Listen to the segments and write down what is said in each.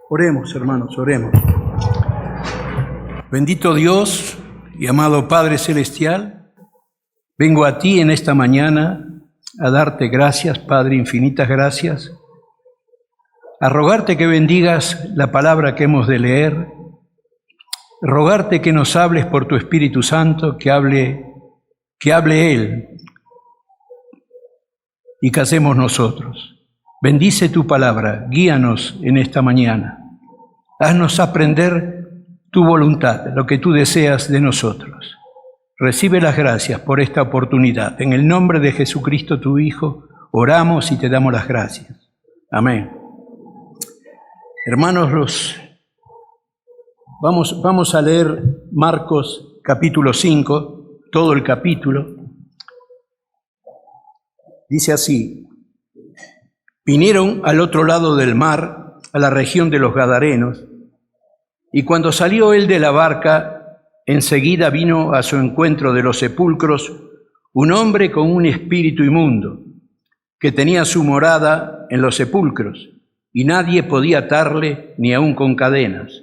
Oremos, hermanos, oremos. Bendito Dios y amado Padre Celestial, vengo a ti en esta mañana a darte gracias, Padre, infinitas gracias, a rogarte que bendigas la palabra que hemos de leer, rogarte que nos hables por tu Espíritu Santo, que hable Él y que hacemos nosotros. Bendice tu palabra, guíanos en esta mañana. Haznos aprender tu voluntad, lo que tú deseas de nosotros. Recibe las gracias por esta oportunidad. En el nombre de Jesucristo, tu Hijo, oramos y te damos las gracias. Amén. Hermanos, vamos a leer Marcos capítulo 5, todo el capítulo. Dice así: vinieron al otro lado del mar, a la región de los Gadarenos, y cuando salió él de la barca, enseguida vino a su encuentro de los sepulcros un hombre con un espíritu inmundo, que tenía su morada en los sepulcros, y nadie podía atarle ni aun con cadenas,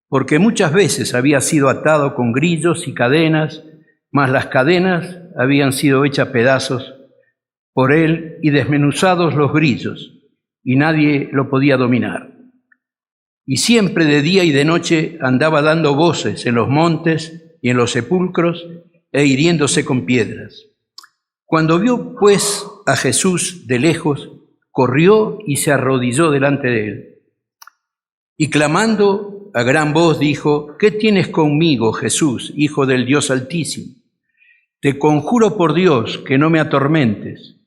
porque muchas veces había sido atado con grillos y cadenas, mas las cadenas habían sido hechas pedazos por él y desmenuzados los grillos, y nadie lo podía dominar. Y siempre de día y de noche andaba dando voces en los montes y en los sepulcros e hiriéndose con piedras. Cuando vio pues a Jesús de lejos, corrió y se arrodilló delante de él. Y clamando a gran voz dijo: ¿Qué tienes conmigo, Jesús, Hijo del Dios Altísimo? Te conjuro por Dios que no me atormentes.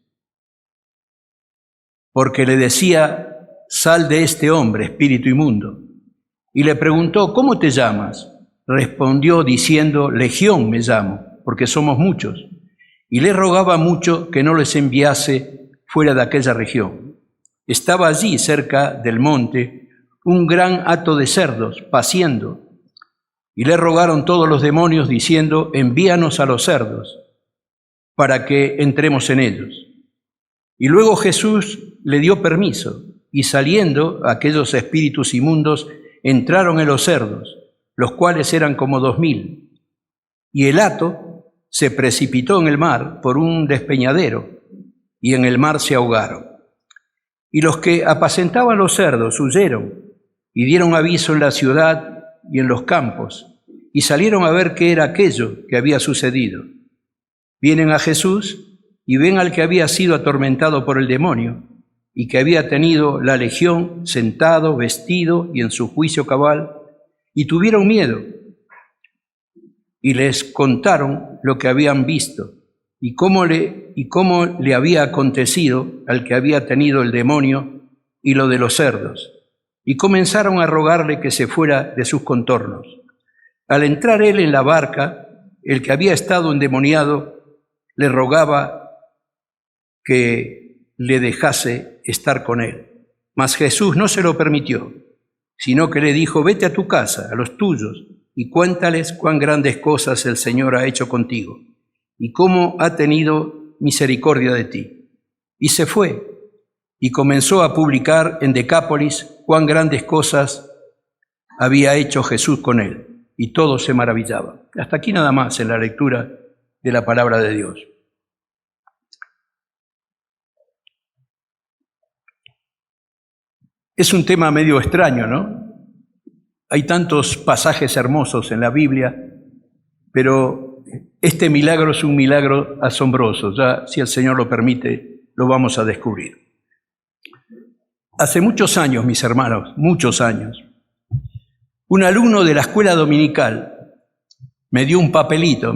Porque le decía: sal de este hombre, espíritu inmundo. Y le preguntó: ¿cómo te llamas? Respondió diciendo: Legión me llamo, porque somos muchos. Y le rogaba mucho que no les enviase fuera de aquella región. Estaba allí, cerca del monte, un gran hato de cerdos, paciendo. Y le rogaron todos los demonios, diciendo: envíanos a los cerdos, para que entremos en ellos. Y luego Jesús le dio permiso, y saliendo aquellos espíritus inmundos entraron en los cerdos, los cuales eran como 2000. Y el hato se precipitó en el mar por un despeñadero, y en el mar se ahogaron. Y los que apacentaban los cerdos huyeron, y dieron aviso en la ciudad y en los campos, y salieron a ver qué era aquello que había sucedido. Vienen a Jesús y ven al que había sido atormentado por el demonio y que había tenido la legión sentado, vestido y en su juicio cabal, y tuvieron miedo y les contaron lo que habían visto y cómo le había acontecido al que había tenido el demonio y lo de los cerdos, y comenzaron a rogarle que se fuera de sus contornos. Al entrar él en la barca, el que había estado endemoniado le rogaba que le dejase estar con él. Mas Jesús no se lo permitió, sino que le dijo: vete a tu casa, a los tuyos, y cuéntales cuán grandes cosas el Señor ha hecho contigo, y cómo ha tenido misericordia de ti. Y se fue, y comenzó a publicar en Decápolis cuán grandes cosas había hecho Jesús con él, y todos se maravillaban. Hasta aquí nada más en la lectura de la palabra de Dios. Es un tema medio extraño, ¿no? Hay tantos pasajes hermosos en la Biblia, pero este milagro es un milagro asombroso. Ya, si el Señor lo permite, lo vamos a descubrir. Hace muchos años, mis hermanos, muchos años, un alumno de la escuela dominical me dio un papelito,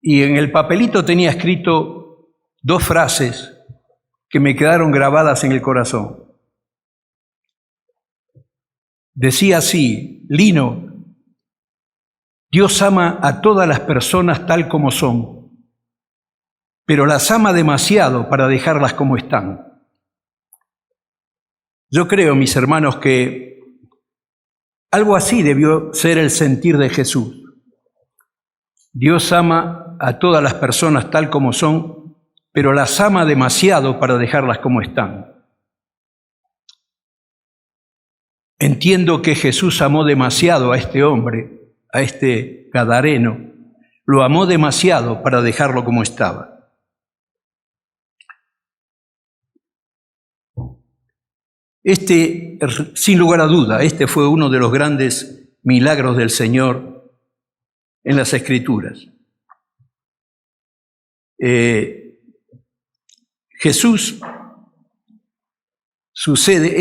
y en el papelito tenía escrito 2 frases que me quedaron grabadas en el corazón. Decía así: Lino, Dios ama a todas las personas tal como son, pero las ama demasiado para dejarlas como están. Yo creo, mis hermanos, que algo así debió ser el sentir de Jesús. Dios ama a todas las personas tal como son, pero las ama demasiado para dejarlas como están. Entiendo que Jesús amó demasiado a este hombre, a este gadareno, lo amó demasiado para dejarlo como estaba. Sin lugar a duda, este fue uno de los grandes milagros del Señor en las Escrituras. Jesús sucede,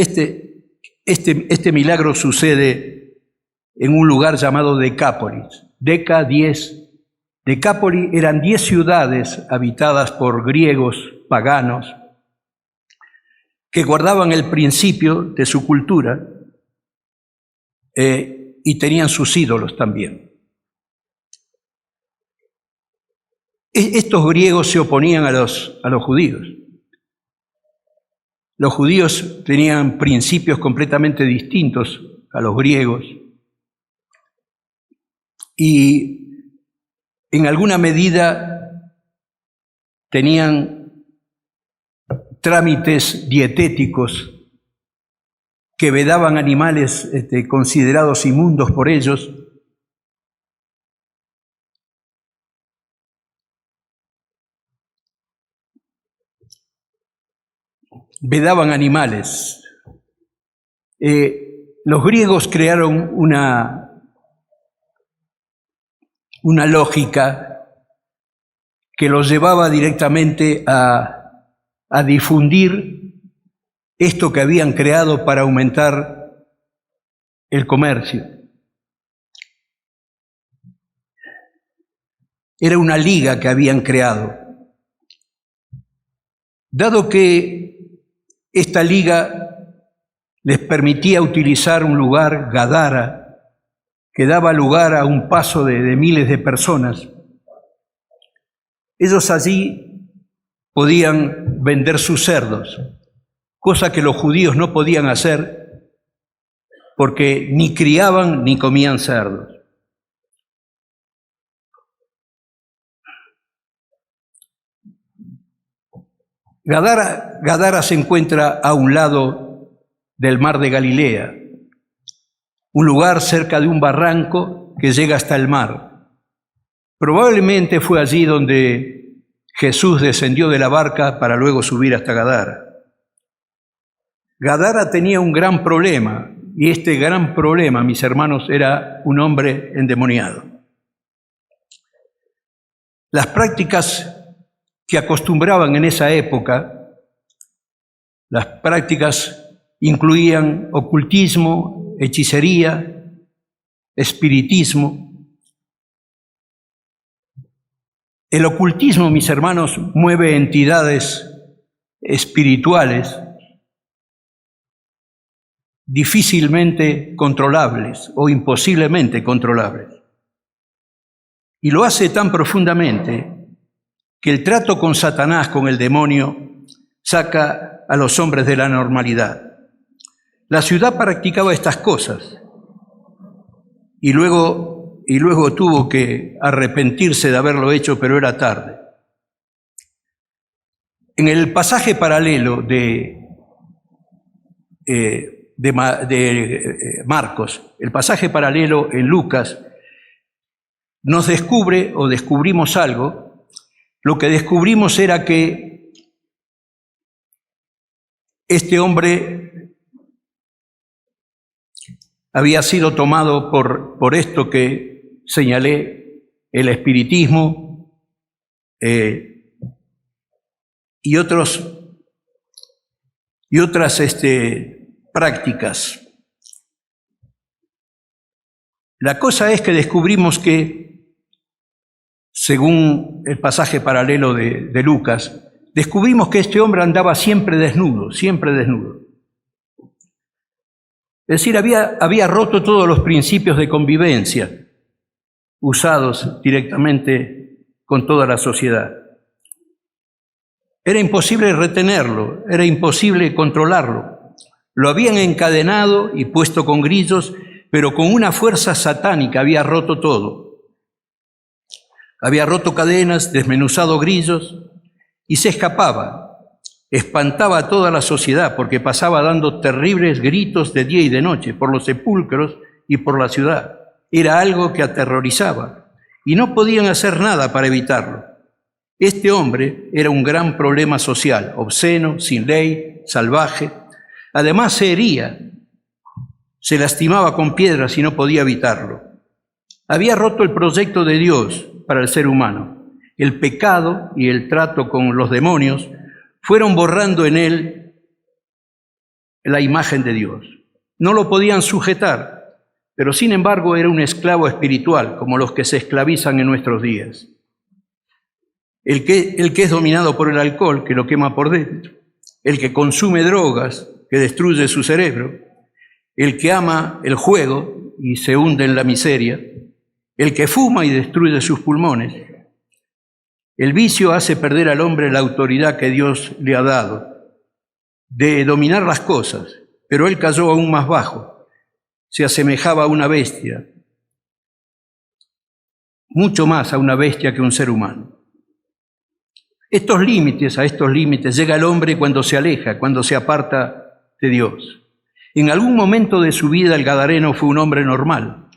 este milagro sucede en un lugar llamado Decápolis. Decápolis eran 10 ciudades habitadas por griegos paganos que guardaban el principio de su cultura y tenían sus ídolos también. Estos griegos se oponían a los judíos. Los judíos tenían principios completamente distintos a los griegos y en alguna medida tenían trámites dietéticos que vedaban animales considerados inmundos por ellos. Vedaban animales. Los griegos crearon una lógica que los llevaba directamente a difundir esto que habían creado para aumentar el comercio. Era una liga que habían creado. Dado que esta liga les permitía utilizar un lugar, Gadara, que daba lugar a un paso de miles de personas, ellos allí podían vender sus cerdos, cosa que los judíos no podían hacer porque ni criaban ni comían cerdos. Gadara se encuentra a un lado del mar de Galilea, un lugar cerca de un barranco que llega hasta el mar. Probablemente fue allí donde Jesús descendió de la barca para luego subir hasta Gadara. Gadara tenía un gran problema, y este gran problema, mis hermanos, era un hombre endemoniado. Las prácticas que acostumbraban en esa época, las prácticas incluían ocultismo, hechicería, espiritismo. El ocultismo, mis hermanos, mueve entidades espirituales difícilmente controlables o imposiblemente controlables. Y lo hace tan profundamente que el trato con Satanás, con el demonio, saca a los hombres de la normalidad. La ciudad practicaba estas cosas y luego tuvo que arrepentirse de haberlo hecho, pero era tarde. En el pasaje paralelo de Marcos, el pasaje paralelo en Lucas, nos descubrimos algo. Lo que descubrimos era que este hombre había sido tomado por esto que señalé, el espiritismo y otras prácticas. La cosa es que descubrimos que, según el pasaje paralelo de Lucas, descubrimos que este hombre andaba siempre desnudo, siempre desnudo. Es decir, había roto todos los principios de convivencia usados directamente con toda la sociedad. Era imposible retenerlo, era imposible controlarlo. Lo habían encadenado y puesto con grillos, pero con una fuerza satánica había roto todo. Había roto cadenas, desmenuzado grillos y se escapaba. Espantaba a toda la sociedad porque pasaba dando terribles gritos de día y de noche por los sepulcros y por la ciudad. Era algo que aterrorizaba y no podían hacer nada para evitarlo. Este hombre era un gran problema social, obsceno, sin ley, salvaje. Además se hería, se lastimaba con piedras y no podía evitarlo. Había roto el proyecto de Dios para el ser humano. El pecado y el trato con los demonios fueron borrando en él la imagen de Dios. No lo podían sujetar, pero sin embargo era un esclavo espiritual, como los que se esclavizan en nuestros días. El que es dominado por el alcohol, que lo quema por dentro. El que consume drogas, que destruye su cerebro. El que ama el juego y se hunde en la miseria. El que fuma y destruye sus pulmones. El vicio hace perder al hombre la autoridad que Dios le ha dado de dominar las cosas, pero él cayó aún más bajo. Se asemejaba a una bestia, mucho más a una bestia que un ser humano. A estos límites llega el hombre cuando se aleja, cuando se aparta de Dios. En algún momento de su vida el gadareno fue un hombre normal,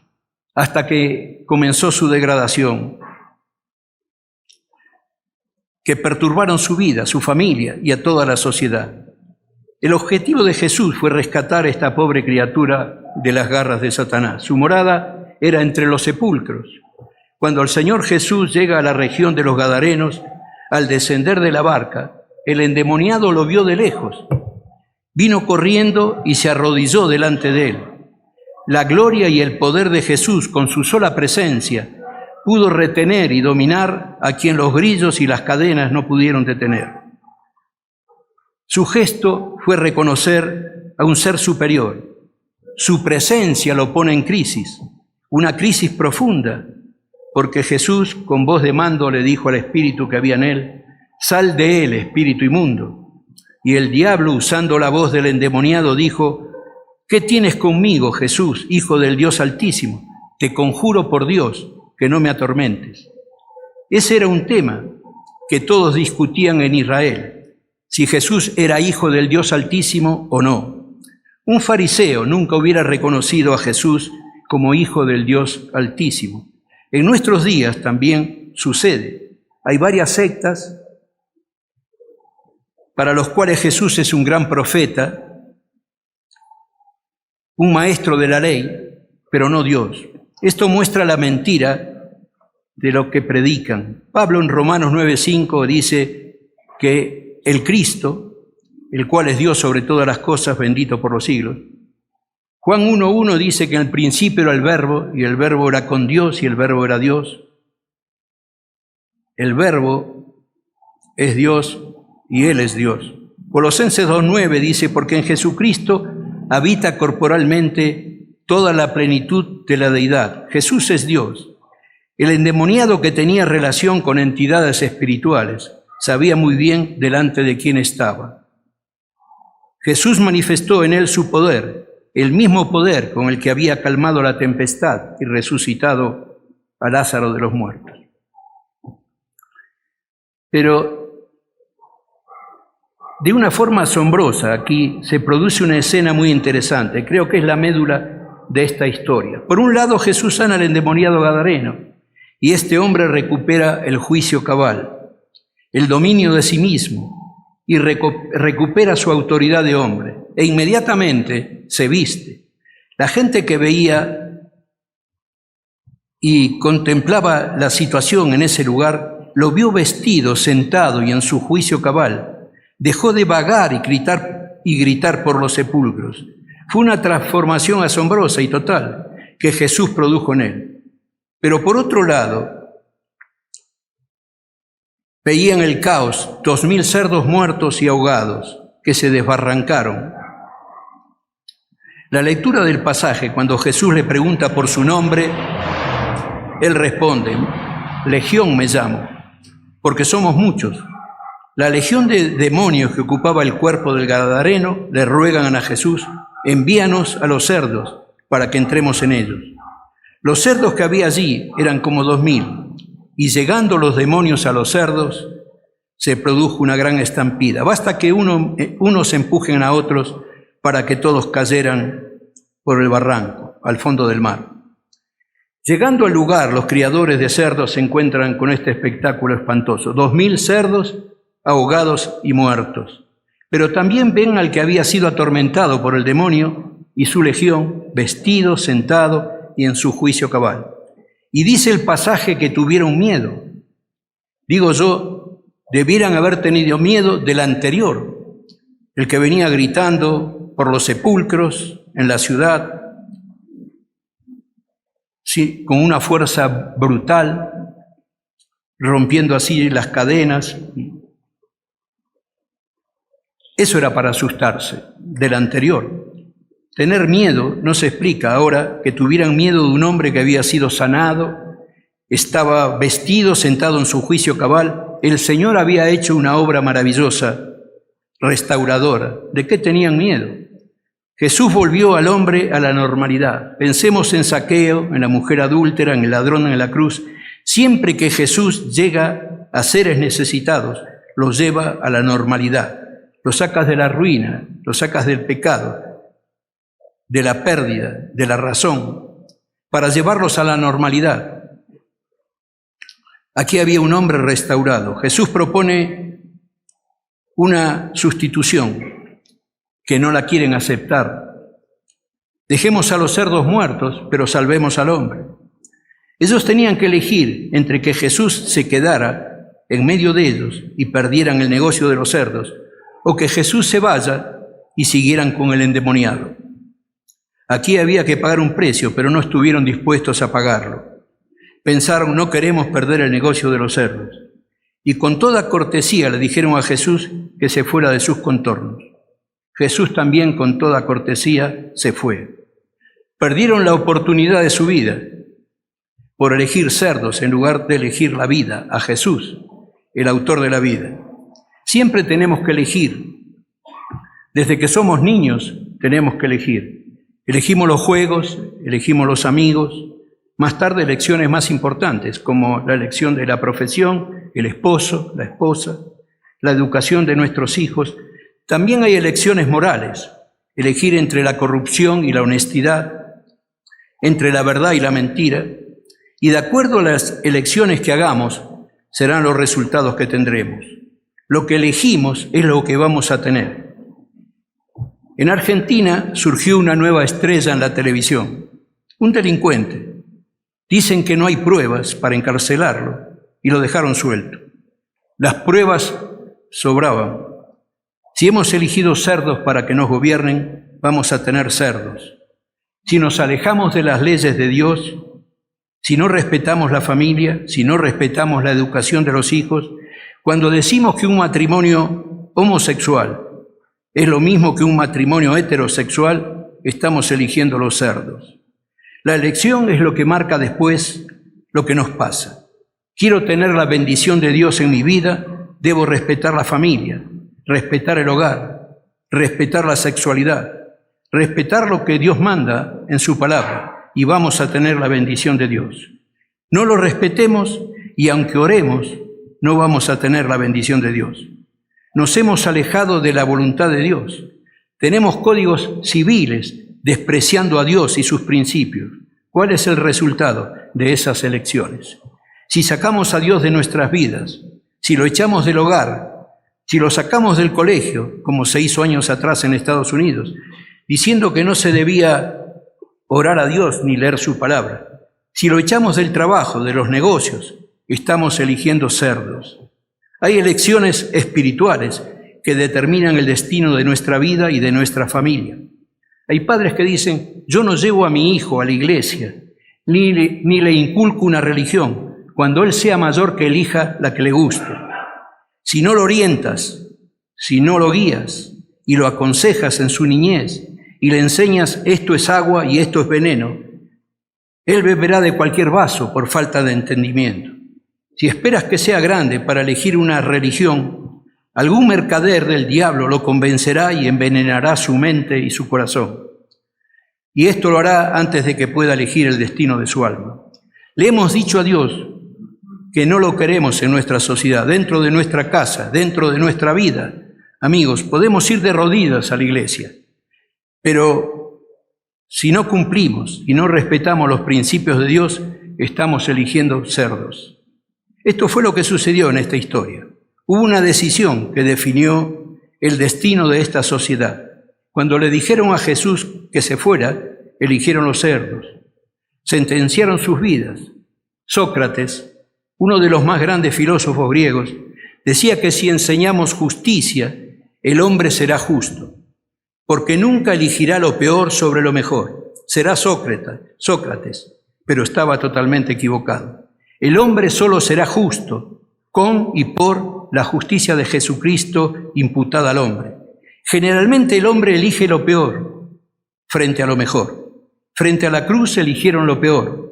hasta que comenzó su degradación, que perturbaron su vida, su familia y a toda la sociedad. El objetivo de Jesús fue rescatar a esta pobre criatura de las garras de Satanás. Su morada era entre los sepulcros. Cuando el Señor Jesús llega a la región de los Gadarenos, al descender de la barca, el endemoniado lo vio de lejos. Vino corriendo y se arrodilló delante de él. La gloria y el poder de Jesús, con su sola presencia, pudo retener y dominar a quien los grillos y las cadenas no pudieron detener. Su gesto fue reconocer a un ser superior. Su presencia lo pone en crisis, una crisis profunda, porque Jesús, con voz de mando, le dijo al espíritu que había en él: «Sal de él, espíritu inmundo». Y el diablo, usando la voz del endemoniado, dijo: «¿Qué tienes conmigo, Jesús, Hijo del Dios Altísimo? Te conjuro por Dios que no me atormentes». Ese era un tema que todos discutían en Israel, si Jesús era hijo del Dios Altísimo o no. Un fariseo nunca hubiera reconocido a Jesús como hijo del Dios Altísimo. En nuestros días también sucede. Hay varias sectas para los cuales Jesús es un gran profeta, un maestro de la ley, pero no Dios. Esto muestra la mentira de lo que predican. Pablo en Romanos 9:5 dice que el Cristo, el cual es Dios sobre todas las cosas, bendito por los siglos. Juan 1:1 dice que en el principio era el Verbo, y el Verbo era con Dios, y el Verbo era Dios. El Verbo es Dios, y Él es Dios. Colosenses 2:9 dice: porque en Jesucristo habita corporalmente toda la plenitud de la deidad. Jesús es Dios. El endemoniado, que tenía relación con entidades espirituales, sabía muy bien delante de quién estaba. Jesús manifestó en él su poder, el mismo poder con el que había calmado la tempestad y resucitado a Lázaro de los muertos. Pero de una forma asombrosa aquí se produce una escena muy interesante. Creo que es la médula de esta historia. Por un lado, Jesús sana al endemoniado gadareno y este hombre recupera el juicio cabal, el dominio de sí mismo y recupera su autoridad de hombre. E inmediatamente se viste. La gente que veía y contemplaba la situación en ese lugar lo vio vestido, sentado y en su juicio cabal. Dejó de vagar y gritar por los sepulcros. Fue una transformación asombrosa y total que Jesús produjo en él. Pero por otro lado, veían el caos, 2000 cerdos muertos y ahogados que se desbarrancaron. La lectura del pasaje, cuando Jesús le pregunta por su nombre, él responde: Legión me llamo, porque somos muchos. La legión de demonios que ocupaba el cuerpo del gadareno le ruegan a Jesús: envíanos a los cerdos para que entremos en ellos. Los cerdos que había allí eran como 2000, y llegando los demonios a los cerdos, se produjo una gran estampida. Basta que unos empujen a otros para que todos cayeran por el barranco, al fondo del mar. Llegando al lugar, los criadores de cerdos se encuentran con este espectáculo espantoso. 2000 cerdos ahogados y muertos. Pero también ven al que había sido atormentado por el demonio y su legión, vestido, sentado y en su juicio cabal. Y dice el pasaje que tuvieron miedo. Digo yo, debieran haber tenido miedo del anterior, el que venía gritando por los sepulcros en la ciudad, sí, con una fuerza brutal, rompiendo así las cadenas. Eso era para asustarse del anterior. Tener miedo no se explica ahora que tuvieran miedo de un hombre que había sido sanado, estaba vestido, sentado en su juicio cabal. El Señor había hecho una obra maravillosa, restauradora. ¿De qué tenían miedo? Jesús volvió al hombre a la normalidad. Pensemos en Zaqueo, en la mujer adúltera, en el ladrón en la cruz. Siempre que Jesús llega a seres necesitados, los lleva a la normalidad. Los sacas de la ruina, los sacas del pecado, de la pérdida, de la razón, para llevarlos a la normalidad. Aquí había un hombre restaurado. Jesús propone una sustitución que no la quieren aceptar. Dejemos a los cerdos muertos, pero salvemos al hombre. Ellos tenían que elegir entre que Jesús se quedara en medio de ellos y perdieran el negocio de los cerdos, o que Jesús se vaya y siguieran con el endemoniado. Aquí había que pagar un precio, pero no estuvieron dispuestos a pagarlo. Pensaron, no queremos perder el negocio de los cerdos. Y con toda cortesía le dijeron a Jesús que se fuera de sus contornos. Jesús también con toda cortesía se fue. Perdieron la oportunidad de su vida por elegir cerdos en lugar de elegir la vida, a Jesús, el autor de la vida. Siempre tenemos que elegir. Desde que somos niños tenemos que elegir. Elegimos los juegos, elegimos los amigos, más tarde elecciones más importantes, como la elección de la profesión, el esposo, la esposa, la educación de nuestros hijos. También hay elecciones morales, elegir entre la corrupción y la honestidad, entre la verdad y la mentira, y de acuerdo a las elecciones que hagamos, serán los resultados que tendremos. Lo que elegimos es lo que vamos a tener. En Argentina surgió una nueva estrella en la televisión, un delincuente. Dicen que no hay pruebas para encarcelarlo y lo dejaron suelto. Las pruebas sobraban. Si hemos elegido cerdos para que nos gobiernen, vamos a tener cerdos. Si nos alejamos de las leyes de Dios, si no respetamos la familia, si no respetamos la educación de los hijos, cuando decimos que un matrimonio homosexual es lo mismo que un matrimonio heterosexual, estamos eligiendo los cerdos. La elección es lo que marca después lo que nos pasa. Quiero tener la bendición de Dios en mi vida, debo respetar la familia, respetar el hogar, respetar la sexualidad, respetar lo que Dios manda en su palabra y vamos a tener la bendición de Dios. No lo respetemos y aunque oremos, no vamos a tener la bendición de Dios. Nos hemos alejado de la voluntad de Dios. Tenemos códigos civiles despreciando a Dios y sus principios. ¿Cuál es el resultado de esas elecciones? Si sacamos a Dios de nuestras vidas, si lo echamos del hogar, si lo sacamos del colegio, como se hizo años atrás en Estados Unidos, diciendo que no se debía orar a Dios ni leer su palabra, si lo echamos del trabajo, de los negocios, estamos eligiendo cerdos. Hay elecciones espirituales que determinan el destino de nuestra vida y de nuestra familia. Hay padres que dicen, yo no llevo a mi hijo a la iglesia, ni le inculco una religión. Cuando él sea mayor, que elija la que le guste. Si no lo orientas, si no lo guías y lo aconsejas en su niñez y le enseñas esto es agua y esto es veneno, él beberá de cualquier vaso por falta de entendimiento. Si esperas que sea grande para elegir una religión, algún mercader del diablo lo convencerá y envenenará su mente y su corazón. Y esto lo hará antes de que pueda elegir el destino de su alma. Le hemos dicho a Dios que no lo queremos en nuestra sociedad, dentro de nuestra casa, dentro de nuestra vida. Amigos, podemos ir de rodillas a la iglesia, pero si no cumplimos y no respetamos los principios de Dios, estamos eligiendo cerdos. Esto fue lo que sucedió en esta historia. Hubo una decisión que definió el destino de esta sociedad. Cuando le dijeron a Jesús que se fuera, eligieron los cerdos. Sentenciaron sus vidas. Sócrates, uno de los más grandes filósofos griegos, decía que si enseñamos justicia, el hombre será justo, porque nunca elegirá lo peor sobre lo mejor. Será Sócrates, pero estaba totalmente equivocado. El hombre solo será justo con y por la justicia de Jesucristo imputada al hombre. Generalmente el hombre elige lo peor frente a lo mejor. Frente a la cruz eligieron lo peor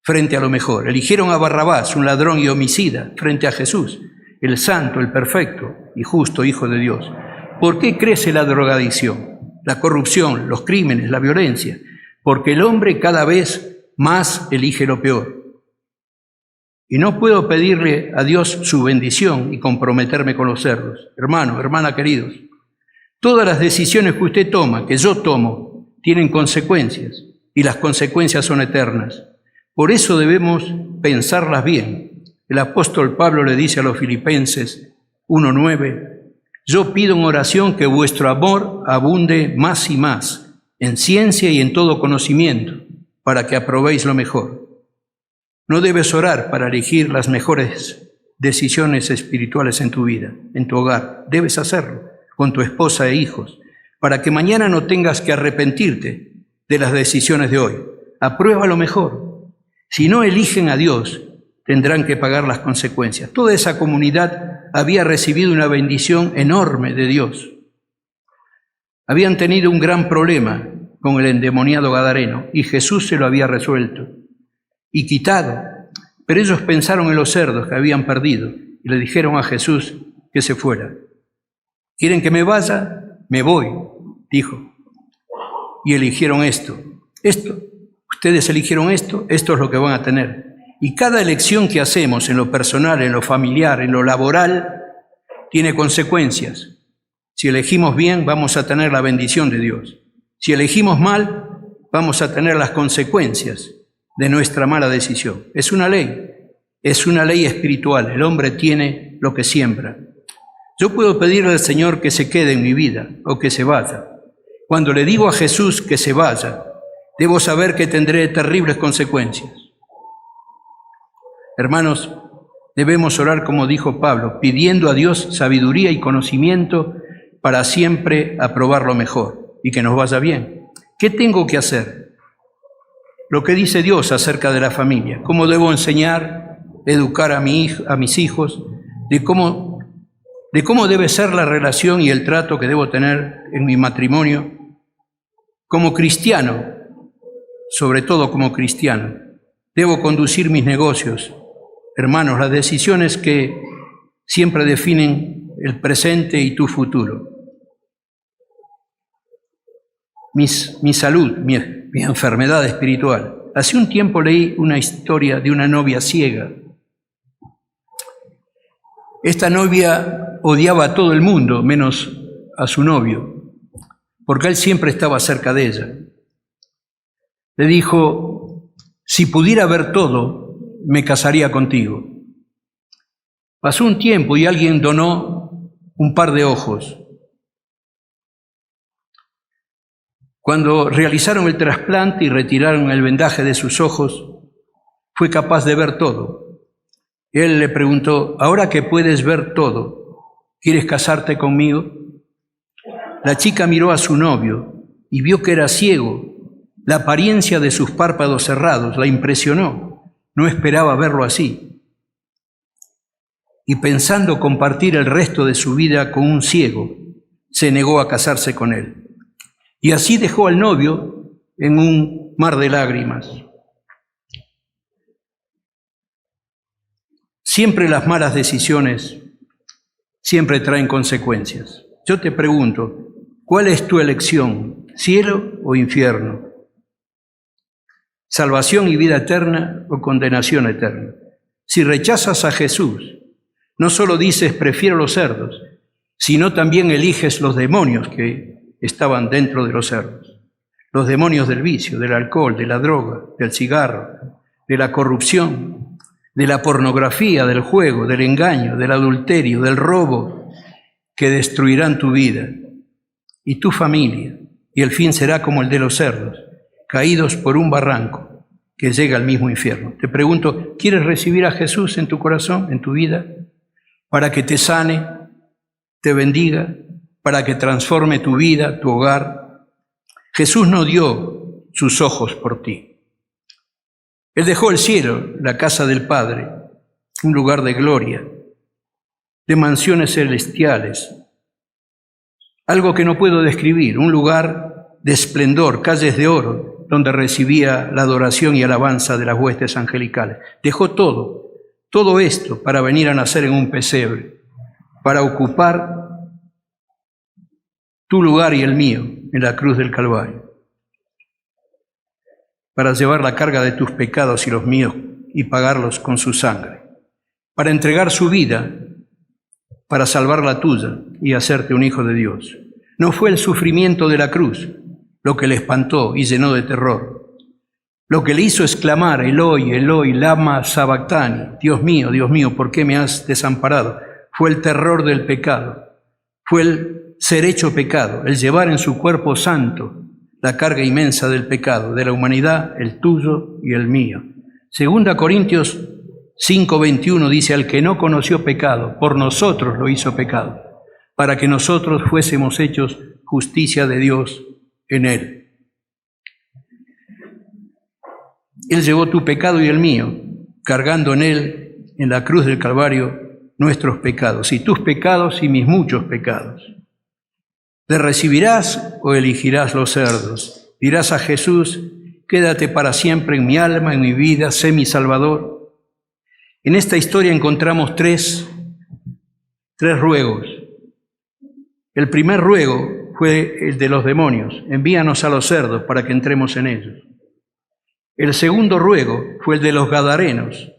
frente a lo mejor. Eligieron a Barrabás, un ladrón y homicida, frente a Jesús, el santo, el perfecto y justo Hijo de Dios. ¿Por qué crece la drogadicción, la corrupción, los crímenes, la violencia? Porque el hombre cada vez más elige lo peor. Y no puedo pedirle a Dios su bendición y comprometerme con los cerdos. Hermano, hermana queridos, todas las decisiones que usted toma, que yo tomo, tienen consecuencias y las consecuencias son eternas. Por eso debemos pensarlas bien. El apóstol Pablo le dice a los Filipenses 1:9, yo pido en oración que vuestro amor abunde más y más en ciencia y en todo conocimiento, para que aprobéis lo mejor. No debes orar para elegir las mejores decisiones espirituales en tu vida, en tu hogar. Debes hacerlo con tu esposa e hijos, para que mañana no tengas que arrepentirte de las decisiones de hoy. Aprueba lo mejor. Si no eligen a Dios, tendrán que pagar las consecuencias. Toda esa comunidad había recibido una bendición enorme de Dios. Habían tenido un gran problema con el endemoniado gadareno y Jesús se lo había resuelto y quitado. Pero ellos pensaron en los cerdos que habían perdido y le dijeron a Jesús que se fuera. ¿Quieren que me vaya? Me voy, dijo. Y eligieron esto. Ustedes eligieron esto es lo que van a tener. Y cada elección que hacemos en lo personal, en lo familiar, en lo laboral, tiene consecuencias. Si elegimos bien, vamos a tener la bendición de Dios. Si elegimos mal, vamos a tener las consecuencias de nuestra mala decisión. Es una ley espiritual. El hombre tiene lo que siembra. Yo puedo pedirle al Señor que se quede en mi vida o que se vaya. Cuando le digo a Jesús que se vaya, debo saber que tendré terribles consecuencias. Hermanos, debemos orar como dijo Pablo, pidiendo a Dios sabiduría y conocimiento para siempre aprobar lo mejor y que nos vaya bien. ¿Qué tengo que hacer? Lo que dice Dios acerca de la familia, cómo debo enseñar, educar a mis hijos, de cómo debe ser la relación y el trato que debo tener en mi matrimonio. Como cristiano, sobre todo como cristiano, debo conducir mis negocios. Hermanos, las decisiones que siempre definen el presente y tu futuro. Mi salud, mi enfermedad espiritual. Hace un tiempo leí una historia de una novia ciega. Esta novia odiaba a todo el mundo, menos a su novio, porque él siempre estaba cerca de ella. Le dijo, si pudiera ver todo, me casaría contigo. Pasó un tiempo y alguien donó un par de ojos. Cuando realizaron el trasplante y retiraron el vendaje de sus ojos, fue capaz de ver todo. Él le preguntó, ahora que puedes ver todo, ¿quieres casarte conmigo? La chica miró a su novio y vio que era ciego. La apariencia de sus párpados cerrados la impresionó. No esperaba verlo así. Y pensando compartir el resto de su vida con un ciego, se negó a casarse con él. Y así dejó al novio en un mar de lágrimas. Siempre las malas decisiones siempre traen consecuencias. Yo te pregunto, ¿cuál es tu elección? ¿Cielo o infierno? ¿Salvación y vida eterna o condenación eterna? Si rechazas a Jesús, no solo dices prefiero los cerdos, sino también eliges los demonios que estaban dentro de los cerdos. Los demonios del vicio, del alcohol, de la droga, del cigarro, de la corrupción, de la pornografía, del juego, del engaño, del adulterio, del robo, que destruirán tu vida y tu familia, y el fin será como el de los cerdos, caídos por un barranco que llega al mismo infierno. Te pregunto, ¿quieres recibir a Jesús en tu corazón, en tu vida, para que te sane, te bendiga, para que transforme tu vida, tu hogar? Jesús no dio sus ojos por ti. Él dejó el cielo, la casa del Padre, un lugar de gloria, de mansiones celestiales, algo que no puedo describir, un lugar de esplendor, calles de oro, donde recibía la adoración y alabanza de las huestes angelicales. Dejó todo esto para venir a nacer en un pesebre, para ocupar tu lugar y el mío en la cruz del Calvario, para llevar la carga de tus pecados y los míos y pagarlos con su sangre, para entregar su vida, para salvar la tuya y hacerte un hijo de Dios. No fue el sufrimiento de la cruz lo que le espantó y llenó de terror. Lo que le hizo exclamar, Eloi, Eloi, lama sabactani, Dios mío, ¿por qué me has desamparado? Fue el terror del pecado, fue el ser hecho pecado, el llevar en su cuerpo santo la carga inmensa del pecado, de la humanidad, el tuyo y el mío. 2 Corintios 5:21 dice, al que no conoció pecado, por nosotros lo hizo pecado, para que nosotros fuésemos hechos justicia de Dios en él. Él llevó tu pecado y el mío, cargando en él, en la cruz del Calvario, nuestros pecados, y tus pecados y mis muchos pecados. ¿Le recibirás o elegirás los cerdos? Dirás a Jesús, quédate para siempre en mi alma, en mi vida, sé mi Salvador. En esta historia encontramos tres ruegos. El primer ruego fue el de los demonios, envíanos a los cerdos para que entremos en ellos. El segundo ruego fue el de los gadarenos,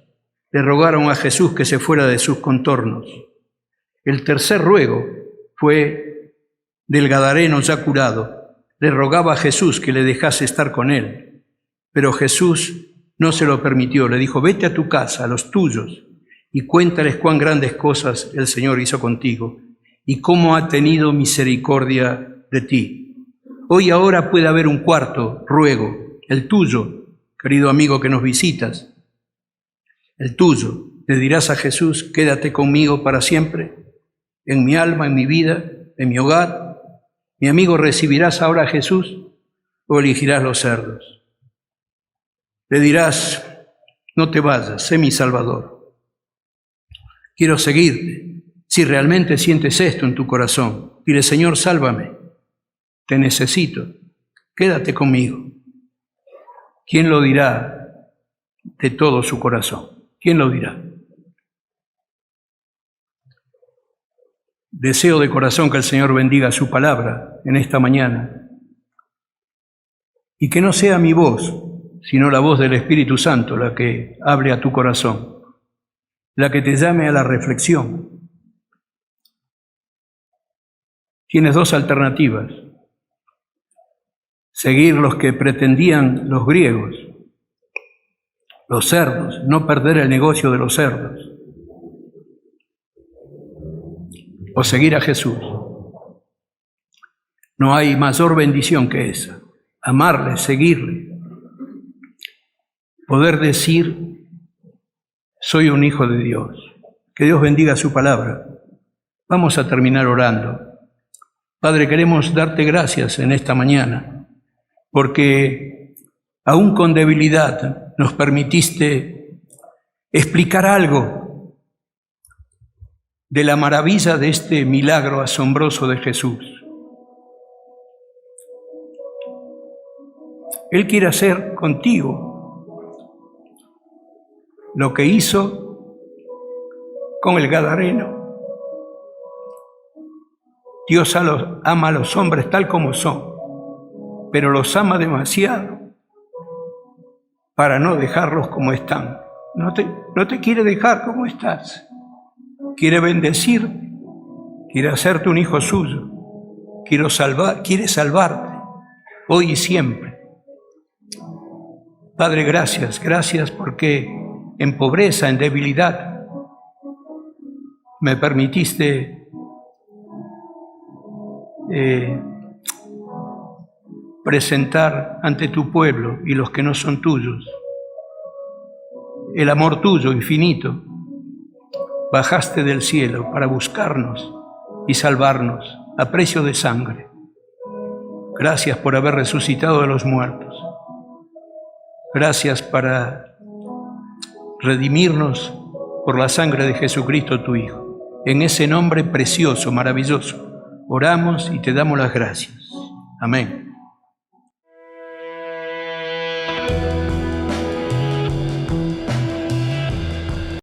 le rogaron a Jesús que se fuera de sus contornos. El tercer ruego fue del gadareno ya curado, le rogaba a Jesús que le dejase estar con él, pero Jesús no se lo permitió, le dijo, vete a tu casa, a los tuyos, y cuéntales cuán grandes cosas el Señor hizo contigo y cómo ha tenido misericordia de ti. Hoy ahora puede haber un cuarto ruego, el tuyo, querido amigo que nos visitas, el tuyo. Le dirás a Jesús, quédate conmigo para siempre, en mi alma, en mi vida, en mi hogar. Mi amigo, ¿recibirás ahora a Jesús o elegirás los cerdos? Le dirás, no te vayas, sé mi Salvador. Quiero seguirte. Si realmente sientes esto en tu corazón, dile, Señor, sálvame, te necesito, quédate conmigo. ¿Quién lo dirá de todo su corazón? ¿Quién lo dirá? Deseo de corazón que el Señor bendiga su palabra en esta mañana y que no sea mi voz, sino la voz del Espíritu Santo la que hable a tu corazón, la que te llame a la reflexión. Tienes dos alternativas: seguir los que pretendían los griegos, los cerdos, no perder el negocio de los cerdos, o seguir a Jesús. No hay mayor bendición que esa, amarle, seguirle, poder decir, soy un hijo de Dios. Que Dios bendiga su palabra. Vamos a terminar orando. Padre, queremos darte gracias en esta mañana, porque aún con debilidad nos permitiste explicar algo de la maravilla de este milagro asombroso de Jesús. Él quiere hacer contigo lo que hizo con el gadareno. Dios ama a los hombres tal como son, pero los ama demasiado para no dejarlos como están. No te quiere dejar como estás. Quiere bendecirte, quiere hacerte un hijo suyo, quiere salvarte, hoy y siempre. Padre, gracias porque en pobreza, en debilidad, me permitiste presentar ante tu pueblo y los que no son tuyos el amor tuyo infinito. Bajaste del cielo para buscarnos y salvarnos a precio de sangre. Gracias por haber resucitado de los muertos. Gracias para redimirnos por la sangre de Jesucristo tu Hijo. En ese nombre precioso, maravilloso, oramos y te damos las gracias. Amén.